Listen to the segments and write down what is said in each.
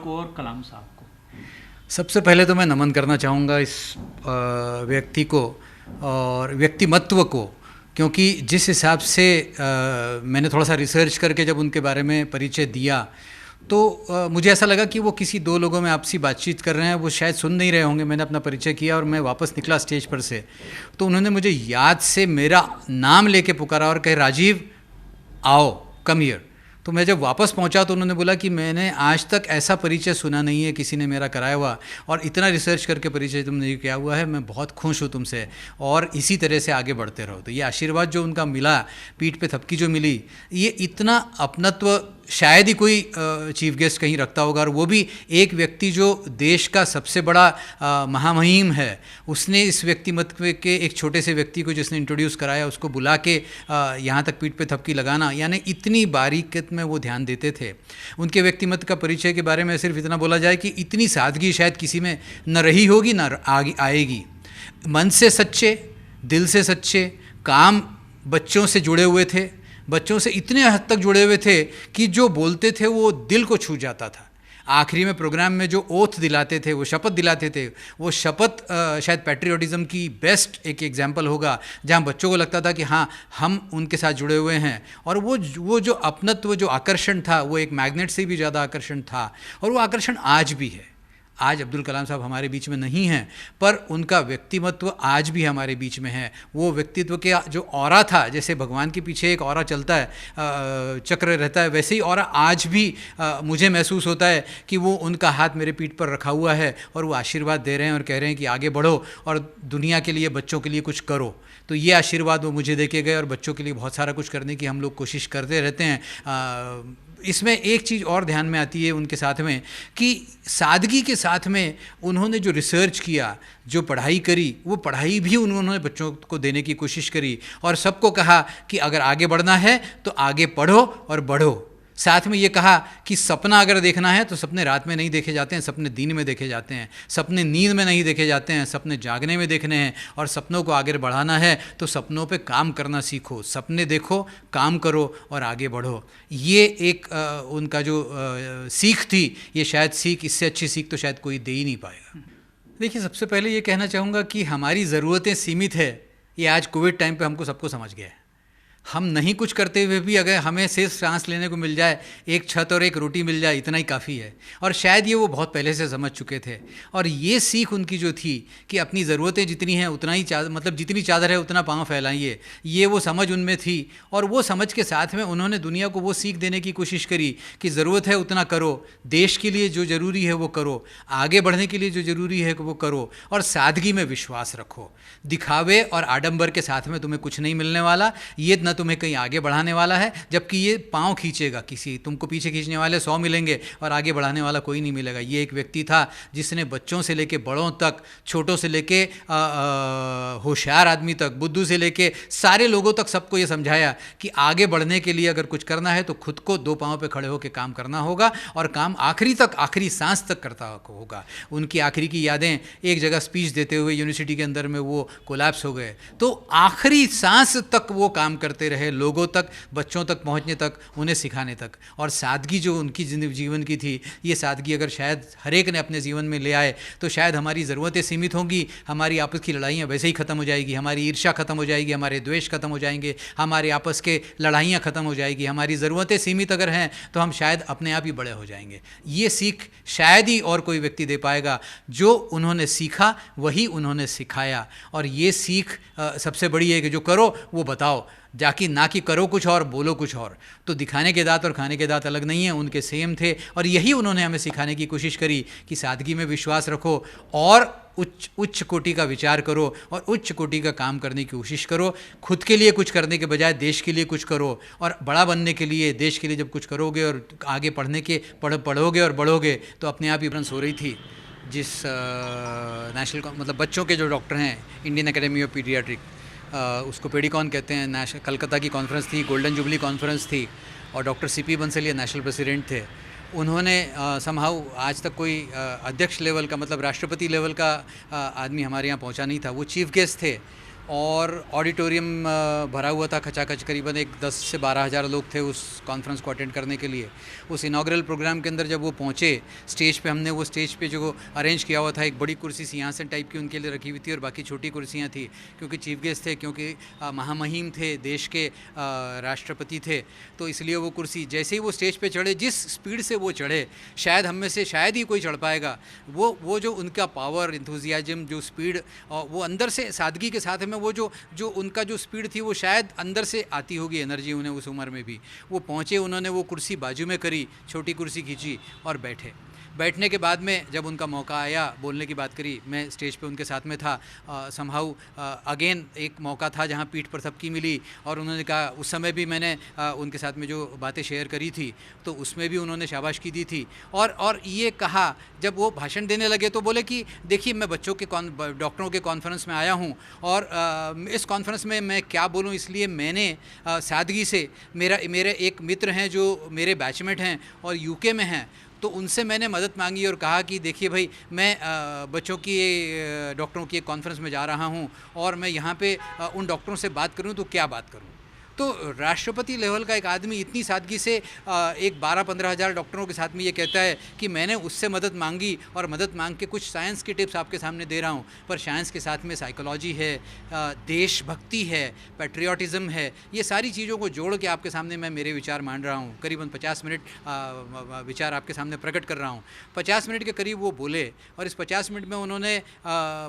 को और कलाम साहब को। सबसे पहले तो मैं नमन करना चाहूँगा इस व्यक्ति को और व्यक्तिमत्व को, क्योंकि जिस हिसाब से मैंने थोड़ा सा रिसर्च करके जब उनके बारे में परिचय दिया तो मुझे ऐसा लगा कि वो किसी दो लोगों में आपसी बातचीत कर रहे हैं, वो शायद सुन नहीं रहे होंगे। मैंने अपना परिचय किया और मैं वापस निकला स्टेज पर से, तो उन्होंने मुझे याद से मेरा नाम लेके पुकारा और कहे, राजीव आओ, कम हियर। तो मैं जब वापस पहुंचा तो उन्होंने बोला कि मैंने आज तक ऐसा परिचय सुना नहीं है किसी ने मेरा कराया हुआ, और इतना रिसर्च करके परिचय तुमने किया हुआ है, मैं बहुत खुश हूँ तुमसे, और इसी तरह से आगे बढ़ते रहो। तो ये आशीर्वाद जो उनका मिला, पीठ पे थपकी जो मिली, ये इतना अपनत्व शायद ही कोई चीफ गेस्ट कहीं रखता होगा। और वो भी एक व्यक्ति जो देश का सबसे बड़ा महामहिम है, उसने इस व्यक्तिमत्व के एक छोटे से व्यक्ति को जिसने इंट्रोड्यूस कराया, उसको बुला के यहाँ तक पीठ पे थपकी लगाना, यानी इतनी बारीकियत में वो ध्यान देते थे। उनके व्यक्तिमत्व का परिचय के बारे में सिर्फ इतना बोला जाए कि इतनी सादगी शायद किसी में न रही होगी न आगे आएगी। मन से सच्चे, दिल से सच्चे, काम बच्चों से जुड़े हुए थे, बच्चों से इतने हद तक जुड़े हुए थे कि जो बोलते थे वो दिल को छू जाता था। आखिरी में प्रोग्राम में जो ओथ दिलाते थे, वो शपथ दिलाते थे, वो शपथ शायद पैट्रियोटिज़म की बेस्ट एक एग्जाम्पल होगा, जहाँ बच्चों को लगता था कि हाँ, हम उनके साथ जुड़े हुए हैं। और वो जो अपनत्व, जो आकर्षण था, वो एक मैग्नेट से भी ज़्यादा आकर्षण था, और वो आकर्षण आज भी है। आज अब्दुल कलाम साहब हमारे बीच में नहीं हैं, पर उनका व्यक्तिमत्व आज भी हमारे बीच में है। वो व्यक्तित्व के जो ऑरा था, जैसे भगवान के पीछे एक ऑरा चलता है, चक्र रहता है, वैसे ही ऑरा आज भी मुझे महसूस होता है कि वो उनका हाथ मेरे पीठ पर रखा हुआ है और वो आशीर्वाद दे रहे हैं और कह रहे हैं कि आगे बढ़ो और दुनिया के लिए, बच्चों के लिए कुछ करो। तो ये आशीर्वाद वो मुझे दे के गए, और बच्चों के लिए बहुत सारा कुछ करने की हम लोग कोशिश करते रहते हैं। इसमें एक चीज़ और ध्यान में आती है उनके साथ में, कि सादगी के साथ में उन्होंने जो रिसर्च किया, जो पढ़ाई करी, वो पढ़ाई भी उन्होंने बच्चों को देने की कोशिश करी, और सबको कहा कि अगर आगे बढ़ना है तो आगे पढ़ो और बढ़ो। साथ में ये कहा कि सपना अगर देखना है तो सपने रात में नहीं देखे जाते हैं, सपने दिन में देखे जाते हैं, सपने नींद में नहीं देखे जाते हैं, सपने जागने में देखने हैं। और सपनों को आगे बढ़ाना है तो सपनों पे काम करना सीखो, सपने देखो, काम करो और आगे बढ़ो। ये एक उनका जो सीख थी, ये शायद सीख, इससे अच्छी सीख तो शायद कोई दे ही नहीं पाएगा। देखिए, सबसे पहले ये कहना चाहूँगा कि हमारी ज़रूरतें सीमित है, ये आज कोविड टाइम पे हमको सबको समझ गया है। हम नहीं कुछ करते हुए भी अगर हमें सिर्फ सांस लेने को मिल जाए, एक छत और एक रोटी मिल जाए, इतना ही काफ़ी है। और शायद ये वो बहुत पहले से समझ चुके थे, और ये सीख उनकी जो थी कि अपनी ज़रूरतें जितनी हैं उतना ही मतलब जितनी चादर है उतना पाँव फैलाइए, ये वो समझ उनमें थी। और वो समझ के साथ में उन्होंने दुनिया को वो सीख देने की कोशिश करी कि ज़रूरत है उतना करो, देश के लिए जो ज़रूरी है वो करो, आगे बढ़ने के लिए जो ज़रूरी है वो करो, और सादगी में विश्वास रखो। दिखावे और आडंबर के साथ में तुम्हें कुछ नहीं मिलने वाला, ये न तुम्हें कहीं आगे बढ़ाने वाला है, जबकि ये पाँव खींचेगा। किसी तुमको पीछे खींचने वाले 100 मिलेंगे और आगे बढ़ाने वाला कोई नहीं मिलेगा। ये एक व्यक्ति था जिसने बच्चों से लेके बड़ों तक, छोटों से लेके होशियार आदमी तक, बुद्धू से लेके सारे लोगों तक सबको ये समझाया कि आगे बढ़ने के लिए अगर कुछ करना है तो खुद को दो पाँव पे खड़े होकर काम करना होगा, और काम आखिरी तक, आखिरी सांस तक करता होगा। उनकी आखिरी की यादें, एक जगह स्पीच देते हुए यूनिवर्सिटी के अंदर में वो कोलैप्स हो गए, तो आखिरी सांस तक वो काम करते रहे, लोगों तक, बच्चों तक पहुंचने तक, उन्हें सिखाने तक। और सादगी जो उनकी जीवन की थी, ये सादगी अगर शायद हर एक ने अपने जीवन में ले आए तो शायद हमारी ज़रूरतें सीमित होंगी, हमारी आपस की लड़ाइयाँ वैसे ही ख़त्म हो जाएगी, हमारी ईर्ष्या ख़त्म हो जाएगी, हमारे द्वेष ख़त्म हो जाएंगे, हमारे आपस के लड़ाइयाँ ख़त्म हो जाएगी, हमारी ज़रूरतें सीमित अगर हैं तो हम शायद अपने आप ही बड़े हो जाएंगे। ये सीख शायद ही और कोई व्यक्ति दे पाएगा। जो उन्होंने सीखा वही उन्होंने सिखाया, और ये सीख सबसे बड़ी है कि जो करो वो बताओ, जाकि ना कि करो कुछ और बोलो कुछ और। तो दिखाने के दांत और खाने के दांत अलग नहीं हैं, उनके सेम थे, और यही उन्होंने हमें सिखाने की कोशिश करी कि सादगी में विश्वास रखो और उच्च कोटि का विचार करो और उच्च कोटि का काम करने की कोशिश करो। खुद के लिए कुछ करने के बजाय देश के लिए कुछ करो, और बड़ा बनने के लिए, देश के लिए जब कुछ करोगे और आगे पढ़ोगे और बढ़ोगे तो अपने आप ही ब्रंस हो रही थी। जिस नेशनल, मतलब बच्चों के जो डॉक्टर हैं, इंडियन एकेडमी ऑफ पीडियाट्रिक, उसको पेडिकॉन कहते हैं, नेशनल कलकत्ता की कॉन्फ्रेंस थी, गोल्डन जुबली कॉन्फ्रेंस थी, और doctor CP Bansal national president थे। उन्होंने समहाउ आज तक कोई अध्यक्ष लेवल का, मतलब राष्ट्रपति लेवल का आदमी हमारे यहाँ पहुँचा नहीं था, वो चीफ गेस्ट थे। और ऑडिटोरियम भरा हुआ था खचाखच, करीबन एक 10 से 12 हज़ार लोग थे उस कॉन्फ्रेंस को अटेंड करने के लिए। उस इनाग्रल प्रोग्राम के अंदर जब वो पहुँचे स्टेज पे, हमने वो स्टेज पे जो अरेंज किया हुआ था, एक बड़ी कुर्सी सिंहासन टाइप की उनके लिए रखी हुई थी और बाकी छोटी कुर्सियाँ थी, क्योंकि चीफ गेस्ट थे, क्योंकि महामहिम थे, देश के राष्ट्रपति थे, तो इसलिए वो कुर्सी, जैसे ही वो स्टेज पे चढ़े, जिस स्पीड से वो चढ़े, शायद हम में से शायद ही कोई चढ़ पाएगा। वो जो उनका पावर, इंथुजियाज्म, जो स्पीड, और वो अंदर से सादगी के साथ में वो जो उनका जो स्पीड थी, वो शायद अंदर से आती होगी एनर्जी उन्हें उस उम्र में भी। वो पहुँचे, उन्होंने वो कुर्सी बाजू में करी, छोटी कुर्सी खींची और बैठे। बैठने के बाद में जब उनका मौका आया, बोलने की बात करी, मैं स्टेज पे उनके साथ में था। समहाउ अगेन एक मौका था जहाँ पीठ पर थपकी मिली, और उन्होंने कहा, उस समय भी मैंने उनके साथ में जो बातें शेयर करी थी, तो उसमें भी उन्होंने शाबाशी दी थी। और ये कहा, जब वो भाषण देने लगे तो बोले कि देखिए, मैं बच्चों के डॉक्टरों के कॉन्फ्रेंस में आया हूँ, और इस कॉन्फ्रेंस में मैं क्या बोलूँ, इसलिए मैंने सादगी से, मेरे एक मित्र हैं जो मेरे बैचमेट हैं और यूके में हैं, तो उनसे मैंने मदद मांगी और कहा कि देखिए भाई, मैं बच्चों की डॉक्टरों की एक कॉन्फ्रेंस में जा रहा हूं, और मैं यहाँ पे उन डॉक्टरों से बात करूं तो क्या बात करूं। तो राष्ट्रपति लेवल का एक आदमी इतनी सादगी से एक 12-15 हज़ार डॉक्टरों के साथ में ये कहता है कि मैंने उससे मदद मांगी, और मदद मांग के कुछ साइंस की टिप्स आपके सामने दे रहा हूँ, पर साइंस के साथ में साइकोलॉजी है, देशभक्ति है, पैट्रियाटिज़म है, ये सारी चीज़ों को जोड़ के आपके सामने मैं मेरे विचार मान रहा हूँ। करीबन 50 मिनट विचार आपके सामने प्रकट कर रहा हूँ। 50 मिनट के करीब वो बोले, और इस 50 मिनट में उन्होंने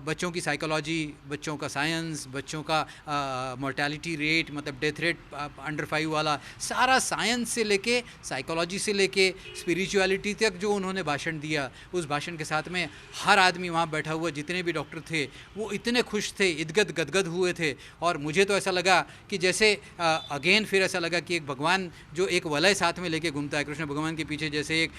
बच्चों की साइकोलॉजी, बच्चों का साइंस, बच्चों का मोर्टेलिटी रेट, मतलब डेथ रेट अंडर 5 वाला सारा, साइंस से लेके, साइकोलॉजी से लेके, स्पिरिचुअलिटी तक जो उन्होंने भाषण दिया, उस भाषण के साथ में हर आदमी वहाँ बैठा हुआ, जितने भी डॉक्टर थे, वो इतने खुश थे, इदगद गदगद हुए थे। और मुझे तो ऐसा लगा कि जैसे अगेन फिर ऐसा लगा कि एक भगवान जो एक वलय साथ में लेके घूमता है, कृष्ण भगवान के पीछे जैसे एक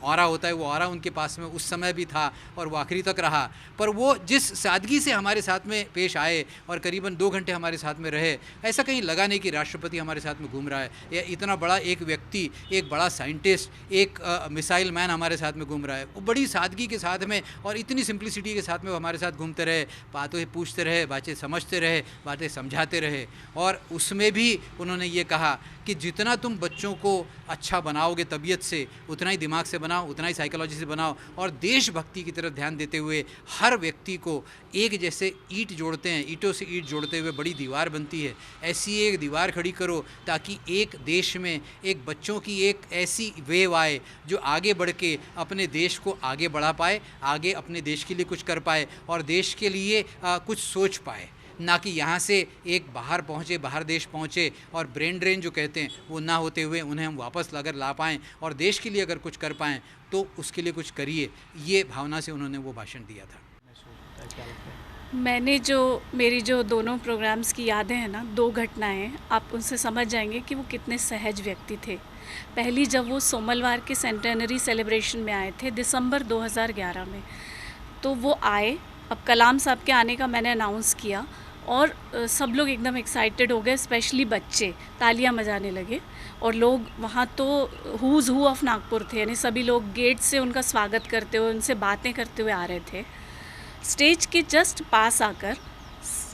ऑरा होता है, वो ऑरा उनके पास में उस समय भी था और वो आखिरी तक रहा। पर वो जिस सादगी से हमारे साथ में पेश आए और करीबन 2 घंटे हमारे साथ में रहे, ऐसा कहीं लगा नहीं कि राष्ट्रपति हमारे साथ में घूम रहा है, या इतना बड़ा एक व्यक्ति, एक बड़ा साइंटिस्ट, एक मिसाइल मैन हमारे साथ में घूम रहा है। वो बड़ी सादगी के साथ में और इतनी सिंप्लिसिटी के साथ में वो हमारे साथ घूमते रहे, बातें पूछते रहे, बातें समझते रहे, बातें समझाते रहे। और उसमें भी उन्होंने ये कहा कि जितना तुम बच्चों को अच्छा बनाओगे तबीयत से, उतना ही दिमाग से बनाओ, उतना ही साइकोलॉजी से बनाओ, और देशभक्ति की तरफ ध्यान देते हुए हर व्यक्ति को एक जैसे ईंट जोड़ते हैं, ईंटों से ईंट जोड़ते हुए बड़ी दीवार बनती है, ऐसी एक दीवार खड़ी करो ताकि एक देश में एक बच्चों की एक ऐसी वेव आए जो आगे बढ़ के अपने देश को आगे बढ़ा पाए, आगे अपने देश के लिए कुछ कर पाए और देश के लिए कुछ सोच पाए, ना कि यहाँ से एक बाहर पहुँचे, बाहर देश पहुँचे और ब्रेन ड्रेन जो कहते हैं वो ना होते हुए उन्हें हम वापस अगर ला पाएँ और देश के लिए अगर कुछ कर पाएँ तो उसके लिए कुछ करिए। ये भावना से उन्होंने वो भाषण दिया था। मेरी जो दोनों प्रोग्राम्स की यादें हैं ना, 2 घटनाएं हैं, आप उनसे समझ जाएंगे कि वो कितने सहज व्यक्ति थे। पहली, जब वो सोमलवार के सेंटेनरी सेलिब्रेशन में आए थे दिसंबर 2011 में, तो वो आए। अब कलाम साहब के आने का मैंने अनाउंस किया और सब लोग एकदम एक्साइटेड हो गए, स्पेशली बच्चे तालियां बजाने लगे और लोग वहाँ तो हुज़ हू ऑफ नागपुर थे, यानी सभी लोग गेट से उनका स्वागत करते हुए, उनसे बातें करते हुए आ रहे थे। स्टेज के जस्ट पास आकर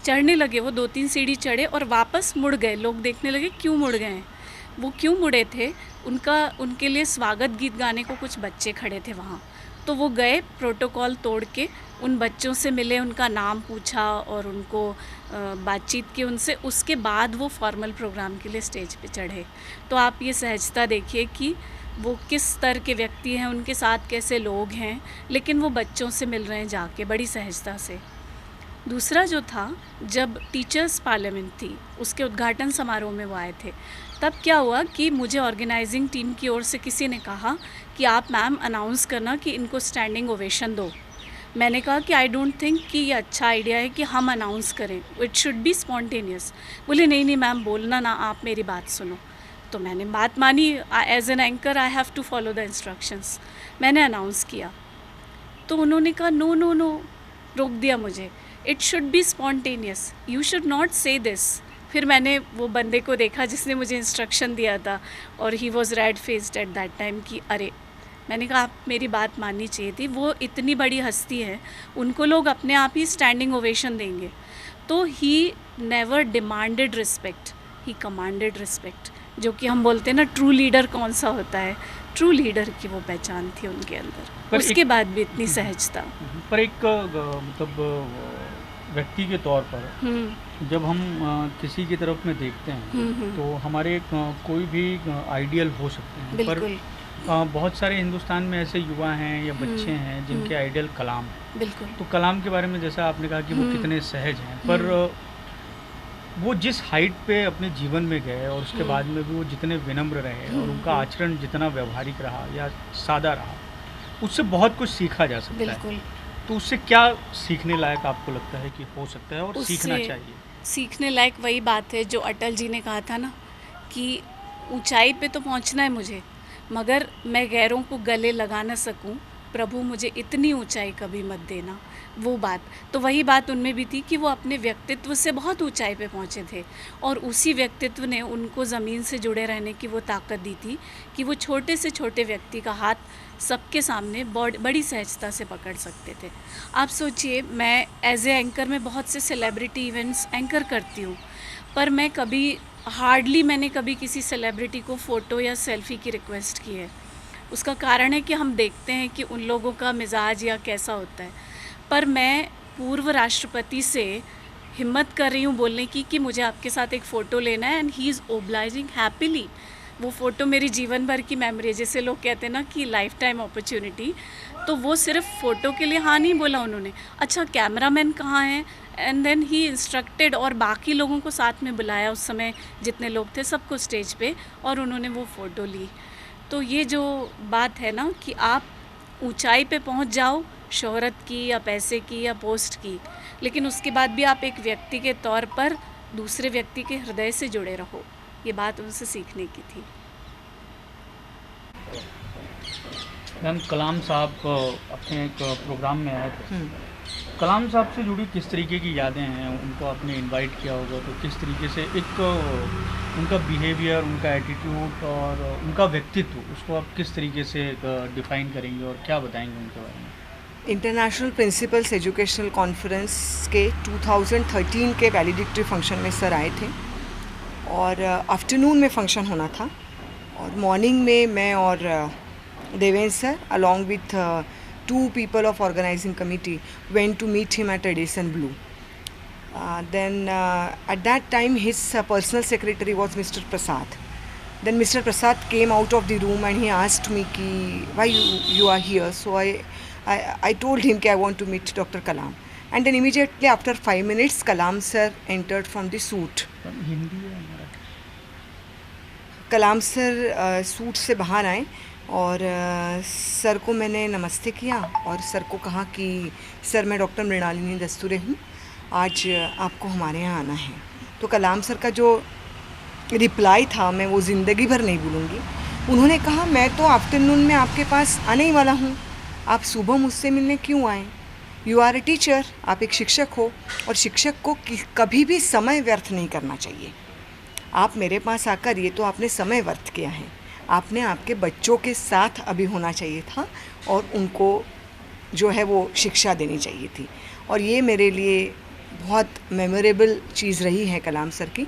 चढ़ने लगे, वो 2-3 सीढ़ी चढ़े और वापस मुड़ गए। लोग देखने लगे क्यों मुड़ गए, वो क्यों मुड़े थे, उनके लिए स्वागत गीत गाने को कुछ बच्चे खड़े थे वहाँ, तो वो गए, प्रोटोकॉल तोड़ के उन बच्चों से मिले, उनका नाम पूछा और उनको बातचीत की उनसे। उसके बाद वो फॉर्मल प्रोग्राम के लिए स्टेज पे चढ़े। तो आप ये सहजता देखिए कि वो किस स्तर के व्यक्ति हैं, उनके साथ कैसे लोग हैं, लेकिन वो बच्चों से मिल रहे हैं जाके बड़ी सहजता से। दूसरा जो था, जब टीचर्स पार्लियामेंट थी उसके उद्घाटन समारोह में वो आए थे, तब क्या हुआ कि मुझे ऑर्गेनाइजिंग टीम की ओर से किसी ने कहा कि आप मैम अनाउंस करना कि इनको स्टैंडिंग ओवेशन दो। मैंने कहा कि आई डोंट थिंक कि ये अच्छा आइडिया है कि हम अनाउंस करें, इट शुड बी स्पॉन्टेनियस। बोले नहीं मैम, बोलना ना, आप मेरी बात सुनो। तो मैंने बात मानी, as an anchor I have to follow the instructions. मैंने अनाउंस किया तो उन्होंने कहा नो, रोक दिया मुझे, it should be spontaneous, you should not say this. फिर मैंने वो बंदे को देखा जिसने मुझे इंस्ट्रक्शन दिया था और he was red faced at that time कि अरे, मैंने कहा आप मेरी बात माननी चाहिए थी, वो इतनी बड़ी हस्ती है, उनको लोग अपने आप ही स्टैंडिंग ओवेशन देंगे। तो he never demanded respect, he commanded respect, जो कि हम बोलते हैं ना ट्रू लीडर कौन सा होता है, ट्रू लीडर की वो पहचान थी उनके अंदर। उसके बाद भी इतनी सहजता। पर एक मतलब व्यक्ति के तौर पर जब हम किसी की तरफ में देखते हैं तो हमारे कोई भी आइडियल हो सकते हैं, पर बिल्कुल बहुत सारे हिंदुस्तान में ऐसे युवा हैं या बच्चे हैं जिनके आइडियल कलाम। बिल्कुल। तो कलाम के बारे में जैसा आपने कहा कि वो कितने सहज हैं, पर वो जिस हाइट पे अपने जीवन में गए और उसके बाद में भी वो जितने विनम्र रहे और उनका आचरण जितना व्यवहारिक रहा या सादा रहा, उससे बहुत कुछ सीखा जा सकता है। बिल्कुल। तो उससे क्या सीखने लायक आपको लगता है कि हो सकता है और सीखना चाहिए? सीखने लायक वही बात है जो अटल जी ने कहा था ना, कि ऊंचाई पे तो पहुंचना है मुझे, मगर मैं गैरों को गले लगा न सकूं, प्रभु मुझे इतनी ऊंचाई कभी मत देना। वो बात तो वही बात उनमें भी थी कि वो अपने व्यक्तित्व से बहुत ऊंचाई पे पहुंचे थे और उसी व्यक्तित्व ने उनको ज़मीन से जुड़े रहने की वो ताकत दी थी कि वो छोटे से छोटे व्यक्ति का हाथ सबके सामने बड़ी सहजता से पकड़ सकते थे। आप सोचिए, मैं एज ए एंकर में बहुत से सेलिब्रिटी इवेंट्स एंकर करती हूँ, पर मैं मैंने कभी किसी सेलिब्रिटी को फ़ोटो या सेल्फ़ी की रिक्वेस्ट की है। उसका कारण है कि हम देखते हैं कि उन लोगों का मिजाज या कैसा होता है, पर मैं पूर्व राष्ट्रपति से हिम्मत कर रही हूँ बोलने की कि मुझे आपके साथ एक फ़ोटो लेना है, एंड ही इज़ ओब्लाइजिंग हैप्पीली। वो फ़ोटो मेरी जीवन भर की मेमोरी है, जैसे लोग कहते हैं ना कि लाइफ टाइम अपॉर्चुनिटी, तो वो सिर्फ फ़ोटो के लिए हाँ नहीं बोला उन्होंने, अच्छा कैमरामैन कहाँ हैं, एंड देन ही इंस्ट्रक्टेड और बाकी लोगों को साथ में बुलाया, उस समय जितने लोग थे सबको स्टेज पे, और उन्होंने वो फ़ोटो ली। तो ये जो बात है ना कि आप ऊंचाई पे पहुंच जाओ, शोहरत की या पैसे की या पोस्ट की, लेकिन उसके बाद भी आप एक व्यक्ति के तौर पर दूसरे व्यक्ति के हृदय से जुड़े रहो, ये बात उनसे सीखने की थी। मैम, कलाम साहब अपने एक प्रोग्राम में आए थे, कलाम साहब से जुड़ी किस तरीके की यादें हैं? उनको आपने इनवाइट किया होगा तो किस तरीके से एक उनका बिहेवियर, उनका एटीट्यूड और उनका व्यक्तित्व, उसको आप किस तरीके से डिफ़ाइन करेंगे और क्या बताएंगे उनके बारे में? इंटरनेशनल प्रिंसिपल्स एजुकेशनल कॉन्फ्रेंस के 2013 के वैलिडिक्टरी फंक्शन में सर आए थे और आफ्टरनून में फंक्शन होना था और मॉर्निंग में मैं और Devendra sir along with 2 people of organizing committee went to meet him at Edison Blue. Then at that time his personal secretary was Mr. Prasad. Then Mr. Prasad came out of the room and he asked me ki why you are here. So I told him ki I want to meet Dr. Kalam. And then immediately after 5 minutes Kalam sir entered from the suite. Hindi है हमारा? कलाम sir suit से बाहर आए और sir को मैंने नमस्ते किया और सर को कहा कि सर मैं डॉक्टर मृणालिनी दस्तूरे हूँ, आज आपको हमारे यहाँ आना है। तो कलाम सर का जो रिप्लाई था मैं वो ज़िंदगी भर नहीं भूलूँगी। उन्होंने कहा मैं तो आफ्टरनून में आपके पास आने ही वाला हूँ, आप सुबह मुझसे मिलने क्यों आए? यू आर ए टीचर, आप एक शिक्षक हो और शिक्षक को कभी भी समय व्यर्थ नहीं करना चाहिए। आप मेरे पास आकर ये तो आपने समय व्यर्थ किया है, आपने आपके बच्चों के साथ अभी होना चाहिए था और उनको जो है वो शिक्षा देनी चाहिए थी। और ये मेरे लिए बहुत मेमोरेबल चीज़ रही है कलाम सर की।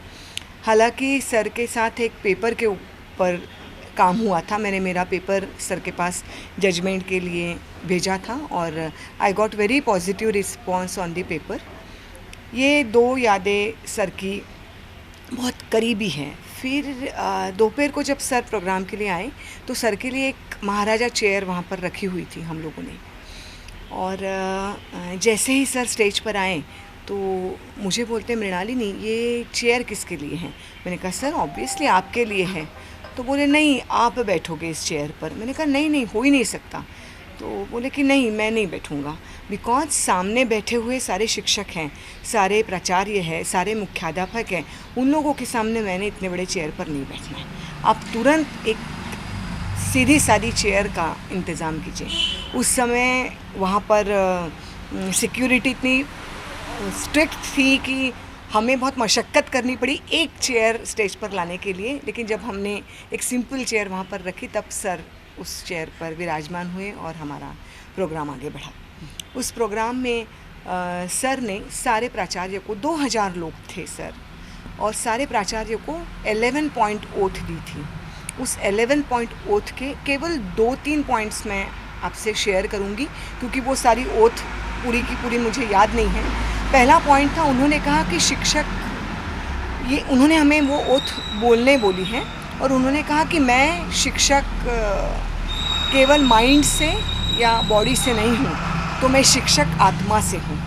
हालांकि सर के साथ एक पेपर के ऊपर काम हुआ था, मैंने मेरा पेपर सर के पास जजमेंट के लिए भेजा था और I got very positive response on the paper. ये 2 यादें सर की बहुत करीबी हैं। फिर दोपहर को जब सर प्रोग्राम के लिए आए तो सर के लिए एक महाराजा चेयर वहाँ पर रखी हुई थी हम लोगों ने, और जैसे ही सर स्टेज पर आए तो मुझे बोलते मृणालिनी ये चेयर किसके लिए है? मैंने कहा सर ऑब्वियसली आपके लिए है। तो बोले नहीं आप बैठोगे इस चेयर पर। मैंने कहा नहीं हो ही नहीं सकता। तो बोले कि नहीं मैं नहीं बैठूँगा, बिकॉज सामने बैठे हुए सारे शिक्षक हैं, सारे प्राचार्य हैं, सारे मुख्याध्यापक हैं, उन लोगों के सामने मैंने इतने बड़े चेयर पर नहीं बैठना है। आप तुरंत एक सीधी सादी चेयर का इंतज़ाम कीजिए। उस समय वहाँ पर सिक्योरिटी इतनी स्ट्रिक्ट थी कि हमें बहुत मशक्क़त करनी पड़ी एक चेयर स्टेज पर लाने के लिए, लेकिन जब हमने एक सिंपल चेयर वहाँ पर रखी तब सर उस चेयर पर विराजमान हुए और हमारा प्रोग्राम आगे बढ़ा। उस प्रोग्राम में सर ने सारे प्राचार्य को 2000 लोग थे सर, और सारे प्राचार्य को 11 पॉइंट ओथ दी थी। उस 11 पॉइंट ओथ के केवल 2-3 पॉइंट्स मैं आपसे शेयर करूंगी, क्योंकि वो सारी ओथ पूरी की पूरी मुझे याद नहीं है। पहला पॉइंट था, उन्होंने कहा कि शिक्षक, ये उन्होंने हमें वो ओथ बोलने बोली है, और उन्होंने कहा कि मैं शिक्षक केवल माइंड से या बॉडी से नहीं हूँ, तो मैं शिक्षक आत्मा से हूँ।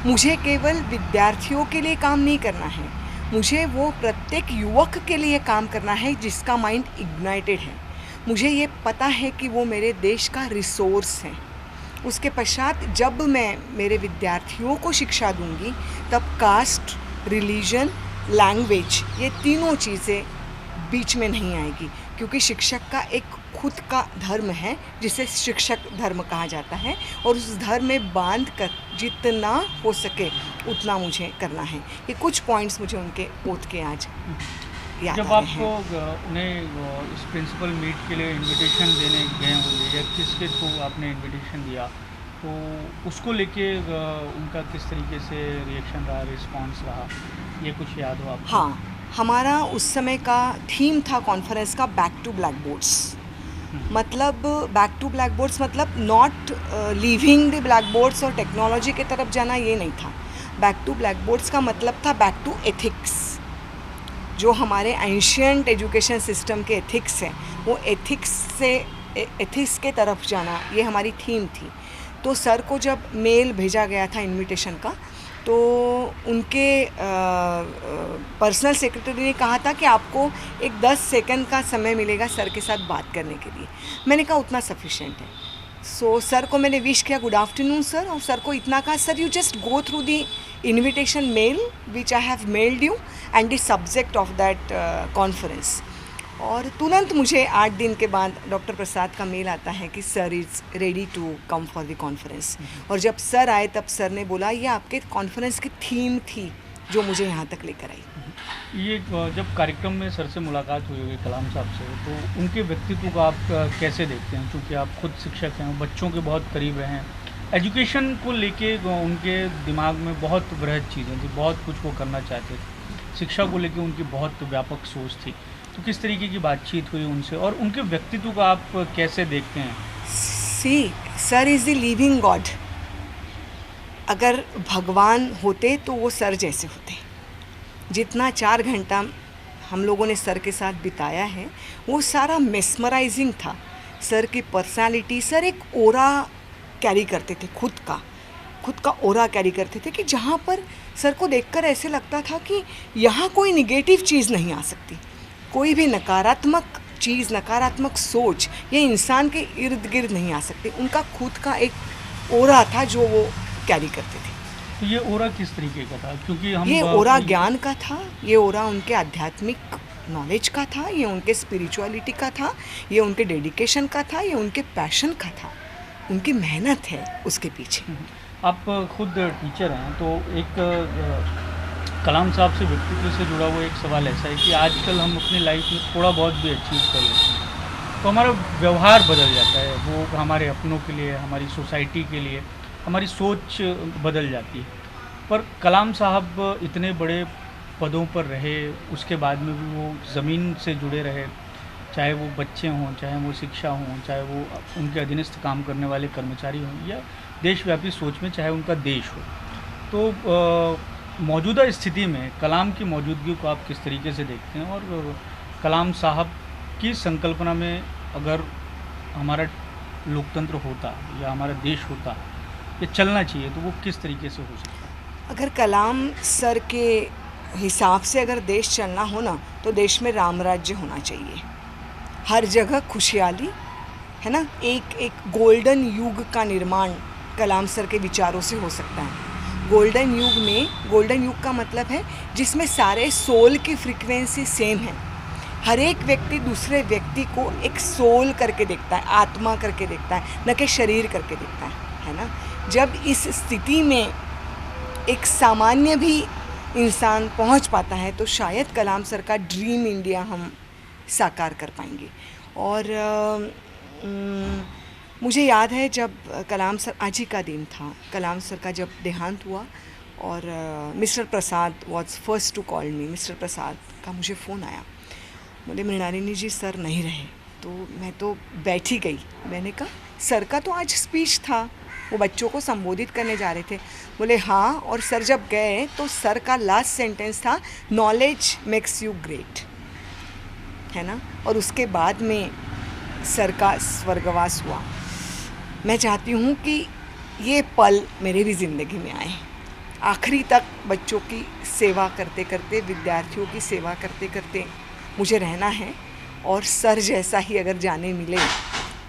मुझे केवल विद्यार्थियों के लिए काम नहीं करना है, मुझे वो प्रत्येक युवक के लिए काम करना है जिसका माइंड इग्नाइटेड है। मुझे ये पता है कि वो मेरे देश का रिसोर्स है। उसके पश्चात जब मैं मेरे विद्यार्थियों को शिक्षा दूंगी, तब कास्ट, रिलीजन, लैंग्वेज, ये तीनों चीज़ें बीच में नहीं आएगी, क्योंकि शिक्षक का एक खुद का धर्म है जिसे शिक्षक धर्म कहा जाता है, और उस धर्म में बांध कर जितना हो सके उतना मुझे करना है। ये कुछ पॉइंट्स मुझे उनके ओथ के आज याद जब आ रहे आपको हैं। उन्हें इस प्रिंसिपल मीट के लिए इनविटेशन देने गए होंगे, या किसके थ्रू आपने इनविटेशन दिया, तो उसको लेके उनका किस तरीके से रिएक्शन रहा, रिस्पांस रहा, ये कुछ याद हो आपको? हाँ, हमारा उस समय का थीम था कॉन्फ्रेंस का बैक टू ब्लैक बोर्ड्स। मतलब बैक टू ब्लैक बोर्ड्स मतलब not leaving the black boards और टेक्नोलॉजी की तरफ जाना, ये नहीं था। बैक टू ब्लैक बोर्ड्स का मतलब था बैक टू एथिक्स। जो हमारे एंशियंट एजुकेशन सिस्टम के एथिक्स हैं, वो एथिक्स के तरफ जाना, ये हमारी थीम थी। तो सर को जब मेल भेजा गया था इनविटेशन का, तो उनके पर्सनल सेक्रेटरी ने कहा था कि आपको एक 10 सेकंड का समय मिलेगा सर के साथ बात करने के लिए। मैंने कहा उतना सफिशिएंट है। सो सर को मैंने विश किया गुड आफ्टरनून सर, और सर को इतना कहा, sir you just go through the invitation mail which I have mailed you and the subject of that conference. और तुरंत मुझे 8 दिन के बाद डॉक्टर प्रसाद का मेल आता है कि sir is ready to come for the conference. और जब सर आए तब सर ने बोला ये आपके कॉन्फ्रेंस की थीम थी जो मुझे यहाँ तक लेकर आई। ये जब कार्यक्रम में सर से मुलाकात हुई होगी कलाम साहब से, तो उनके व्यक्तित्व को आप कैसे देखते हैं? क्योंकि आप खुद शिक्षक हैं, बच्चों के बहुत करीब रहे हैं, एजुकेशन को लेके उनके दिमाग में बहुत बृहद चीज़ें थी, बहुत कुछ वो करना चाहते थे, शिक्षा को लेके उनकी बहुत व्यापक सोच थी। तो किस तरीके की बातचीत हुई उनसे, और उनके व्यक्तित्व को आप कैसे देखते हैं? See sir is the living god. अगर भगवान होते तो वो सर जैसे होते। जितना 4 घंटा हम लोगों ने सर के साथ बिताया है, वो सारा मेस्मराइजिंग था। सर की पर्सनालिटी, सर एक ओरा कैरी करते थे, खुद का ओरा कैरी करते थे, कि जहाँ पर सर को देखकर ऐसे लगता था कि यहाँ कोई निगेटिव चीज़ नहीं आ सकती, कोई भी नकारात्मक चीज़, नकारात्मक सोच ये इंसान के इर्द गिर्द नहीं आ सकती। उनका खुद का एक ओरा था जो वो कैरी करते थे। तो ये ओरा किस तरीके का था? क्योंकि हम ये ओरा ज्ञान का था, ये ओरा उनके आध्यात्मिक नॉलेज का था, ये उनके स्पिरिचुअलिटी का था, ये उनके डेडिकेशन का था, ये उनके पैशन का था, उनकी मेहनत है उसके पीछे। आप खुद टीचर हैं, तो एक कलाम साहब से व्यक्तित्व से जुड़ा हुआ एक सवाल ऐसा है कि आजकल हम अपनी लाइफ में थोड़ा बहुत भी अचीव कर लेते हैं तो हमारा व्यवहार बदल जाता है, वो हमारे अपनों के लिए, हमारी सोसाइटी के लिए, हमारी सोच बदल जाती है। पर कलाम साहब इतने बड़े पदों पर रहे, उसके बाद में भी वो ज़मीन से जुड़े रहे, चाहे वो बच्चे हों, चाहे वो शिक्षा हों, चाहे वो उनके अधीनस्थ काम करने वाले कर्मचारी हों, या देशव्यापी सोच में चाहे उनका देश हो। तो मौजूदा स्थिति में कलाम की मौजूदगी को आप किस तरीके से देखते हैं, और कलाम साहब की संकल्पना में अगर हमारा लोकतंत्र होता या हमारा देश होता या चलना चाहिए, तो वो किस तरीके से हो सकता है? अगर कलाम सर के हिसाब से अगर देश चलना हो ना, तो देश में राम राज्य होना चाहिए, हर जगह खुशहाली है ना। एक गोल्डन युग का निर्माण कलाम सर के विचारों से हो सकता है। गोल्डन युग में, गोल्डन युग का मतलब है जिसमें सारे सोल की फ्रीक्वेंसी सेम है, हर एक व्यक्ति दूसरे व्यक्ति को एक सोल करके देखता है, आत्मा करके देखता है, न कि शरीर करके देखता है ना। जब इस स्थिति में एक सामान्य भी इंसान पहुंच पाता है, तो शायद कलाम सर का ड्रीम इंडिया हम साकार कर पाएंगे। और मुझे याद है जब कलाम सर, आज ही का दिन था, कलाम सर का जब देहांत हुआ और mister Prasad was first to call me. Mister Prasad का मुझे फ़ोन आया, बोले मृणालिनी जी सर नहीं रहे। तो मैं तो बैठी गई। मैंने कहा सर का तो आज स्पीच था, वो बच्चों को संबोधित करने जा रहे थे। बोले हाँ, और सर जब गए तो सर का लास्ट सेंटेंस था नॉलेज मेक्स यू ग्रेट, है ना। और उसके बाद में सर का स्वर्गवास हुआ। मैं चाहती हूँ कि ये पल मेरे भी ज़िंदगी में आए, आखिरी तक बच्चों की सेवा करते करते, विद्यार्थियों की सेवा करते करते मुझे रहना है। और सर जैसा ही अगर जाने मिले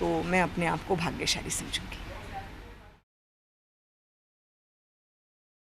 तो मैं अपने आप को भाग्यशाली समझूंगी।